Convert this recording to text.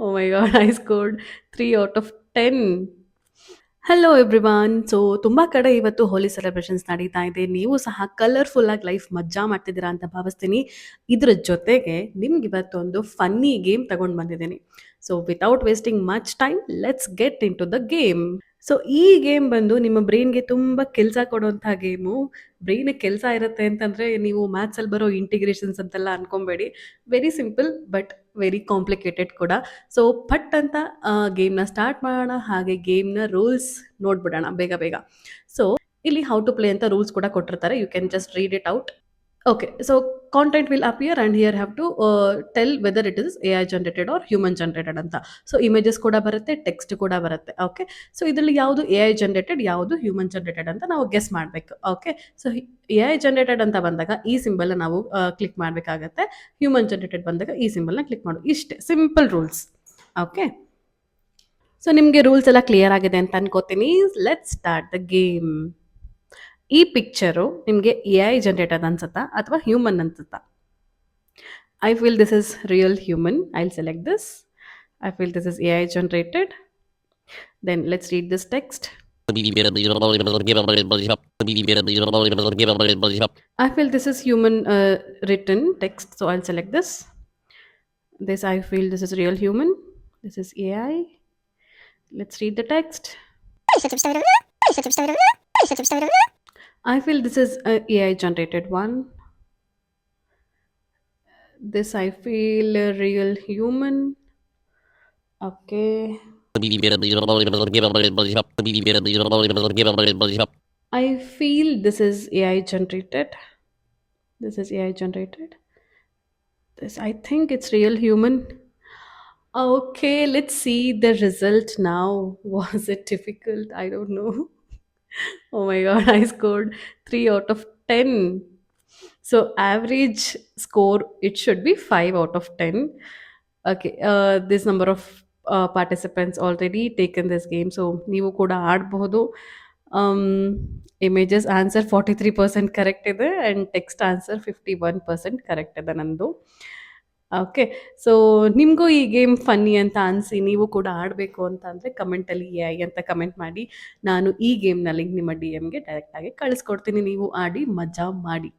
Oh my god, I scored 3 out of 10. Hello everyone. So ತುಂಬಾ ಕಡೆ ಇವತ್ತು ಹೋಲಿ celebrations ನಡೀತಾ ಇದೆ. ನೀವು ಸಹ ಕಲರ್‌ಫುಲ್ ಆಗಿ ಲೈಫ್ ಮಜ್ಜಾ ಮಾಡ್ತಿದ್ದೀರಾ ಅಂತ ಭಾವಿಸ್ತೀನಿ. ಇದ್ರ ಜೊತೆಗೆ ನಿಮ್ಗೆ ಇವತ್ತೊಂದು ಫನ್ನಿ ಗೇಮ್ ತಗೊಂಡ್ ಬಂದಿದ್ದೀನಿ. So without wasting much time let's get into the game. So ಈ ಗೇಮ್ ಬಂದು ನಿಮ್ಮ ಬ್ರೈನ್‌ಗೆ ತುಂಬಾ ಕೆಲ್ಸ ಕೊಡುವಂಥ ಗೇಮು. ಬ್ರೈನ್‌ಗೆ ಕೆಲ್ಸ ಇರುತ್ತೆ ಅಂತಂದ್ರೆ ನೀವು ಮ್ಯಾಥ್ಸಲ್ಲಿ ಬರೋ ಇಂಟಿಗ್ರೇಷನ್ಸ್ ಅಂತೆಲ್ಲ ಅನ್ಕೊಂಬೇಡಿ. Very simple but very complicated ಕೂಡ. ಸೊ ಪಟ್ ಅಂತ ಗೇಮ್‌ನ ಸ್ಟಾರ್ಟ್ ಮಾಡೋಣ. ಹಾಗೆ ಗೇಮ್‌ನ ರೂಲ್ಸ್ ನೋಡ್ಬಿಡೋಣ ಬೇಗ ಬೇಗ. ಸೊ ಇಲ್ಲಿ ಹೌ ಟು ಪ್ಲೇ ಅಂತ ರೂಲ್ಸ್ ಕೂಡ ಕೊಟ್ಟಿರ್ತಾರೆ. You can just read it out. Okay, so content will appear and here have to tell whether it is AI generated or human generated ಅಂತ. So images ಕೂಡ ಬರುತ್ತೆ, text ಕೂಡ ಬರುತ್ತೆ. Okay, so ಇದರಲ್ಲಿ ಯಾವುದು ಎ ಐ ಜನರೇಟೆಡ್, ಯಾವುದು human generated ಅಂತ ನಾವು ಗೆಸ್ ಮಾಡಬೇಕು. Okay, so A I generated ಅಂತ ಬಂದಾಗ ಈ ಸಿಂಬಲ್ನ ನಾವು ಕ್ಲಿಕ್ ಮಾಡಬೇಕಾಗತ್ತೆ. ಹ್ಯೂಮನ್ ಜನರೇಟೆಡ್ ಬಂದಾಗ ಈ ಸಿಂಬಲ್ನ ಕ್ಲಿಕ್ ಮಾಡು. ಇಷ್ಟೇ ಸಿಂಪಲ್ ರೂಲ್ಸ್. ಓಕೆ, ಸೊ ನಿಮಗೆ ರೂಲ್ಸ್ ಎಲ್ಲ ಕ್ಲಿಯರ್ ಆಗಿದೆ ಅಂತ ಅನ್ಕೋತೀನಿ. Let's start the game. ಈ ಪಿಕ್ಚರು ನಿಮಗೆ ಎ ಐ ಜನರೇಟೆಡ್ ಅನ್ಸುತ್ತಾ ಅಥವಾ ಹ್ಯೂಮನ್ ಅನ್ಸುತ್ತಾ? I feel this is real human. I'll select this. I feel this is AI generated. Then let's read this text. I feel this is human written text. So I'll select this. This I feel this is real human. This is AI. Let's read the text. I feel this is a AI generated one. This I feel a real human. Okay. I feel this is AI generated. This is AI generated. This I think it's real human. Okay, let's see the result now. Was it difficult? I don't know. Oh my god, I scored 3 out of 10. So average score it should be 5 out of 10. Okay, this number of participants already taken this game. So ನೀವು ಕೂಡ ಆಡಬಹುದು. Images answer 43% correct ಇದೆ and text answer 51% correct ಇದೆ ನಂದು. Okay, so ನಿಮಗೂ ಈ game funny ಅಂತ ಅನಿಸಿ ನೀವು ಕೂಡ ಆಡಬೇಕು ಅಂತ ಅಂದರೆ ಕಮೆಂಟಲ್ಲಿ ಎ ಐ ಅಂತ ಕಮೆಂಟ್ ಮಾಡಿ. ನಾನು ಈ ಗೇಮ್ನ ಲಿಂಕ್ ನಿಮ್ಮ ಡಿ ಎಮ್ಗೆ ಡೈರೆಕ್ಟಾಗಿ ಕಳಿಸ್ಕೊಡ್ತೀನಿ. ನೀವು ಆಡಿ ಮಜಾ ಮಾಡಿ.